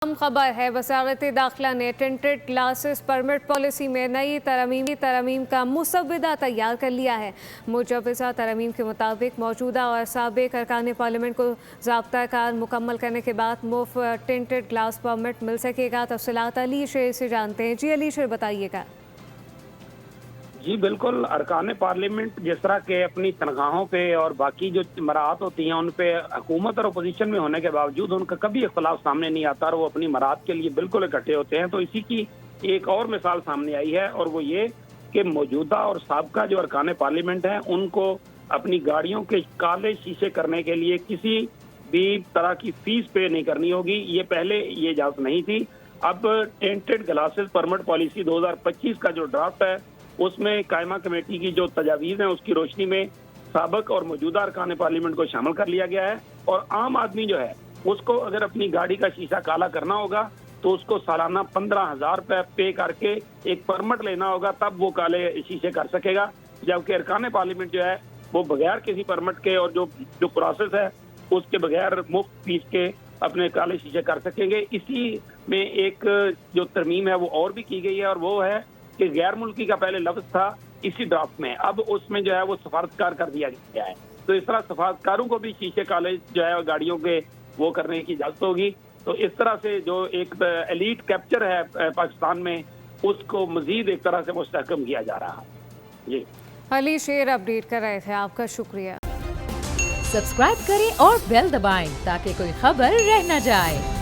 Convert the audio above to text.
अहम खबर है, वज़ारत दाखिला ने टेंटेड क्लासेस परमिट पॉलिसी में नई तरमीम का मुसव्वदा तैयार कर लिया है। मुजव्वज़ा तरमीम के मुताबिक मौजूदा और साबिक़ अरकान पार्लियामेंट को ज़ाब्ता कार मुकम्मल करने के बाद मुफ्त टेंटेड क्लास परमिट मिल सकेगा। तफ़सीलात अली शेर से जानते हैं। जी अली शेर, बताइएगा। जी बिल्कुल, अरकान पार्लियामेंट जिस तरह के अपनी तनख्वाहों पे और बाकी जो मराहत होती हैं उन पे हुकूमत और अपोजिशन में होने के बावजूद उनका कभी इख्तलाफ सामने नहीं आता और वो अपनी मराहत के लिए बिल्कुल इकट्ठे होते हैं। तो इसी की एक और मिसाल सामने आई है और वो ये कि मौजूदा और साबका जो अरकान पार्लियामेंट हैं उनको अपनी गाड़ियों के काले शीशे करने के लिए किसी भी तरह की फीस पे नहीं करनी होगी। ये पहले ये इजाजत नहीं थी। अब टेंटेड ग्लासेस परमिट पॉलिसी 2025 का जो ड्राफ्ट है उसमें कायमा कमेटी की जो तजावीज़ हैं उसकी रोशनी में साबिक़ और मौजूदा अरकान पार्लियामेंट को शामिल कर लिया गया है। और आम आदमी जो है उसको अगर अपनी गाड़ी का शीशा काला करना होगा तो उसको सालाना 15,000 रुपये पे करके एक परमिट लेना होगा, तब वो काले शीशे कर सकेगा। जबकि अरकान पार्लियामेंट जो है वो बगैर किसी परमिट के और जो प्रोसेस है उसके बगैर मुफ्त फीस के अपने काले शीशे कर सकेंगे। इसी में एक जो तरमीम है वो और भी की गई है और वो है कि गैर मुल्की का पहले लफ्ज था इसी ड्राफ्ट में, अब उसमें जो है वो सफारतकार कर दिया गया है। तो इस तरह सफारतकारों को भी शीशे काले जो है गाड़ियों के वो करने की इजाजत होगी। तो इस तरह से जो एक एलीट कैप्चर है पाकिस्तान में उसको मजीद एक तरह से मुस्तहकम किया जा रहा है। जी अली शेर अपडेट कर रहे थे, आपका शुक्रिया। सब्सक्राइब करें और बेल दबाएं ताकि कोई खबर रह न जाए।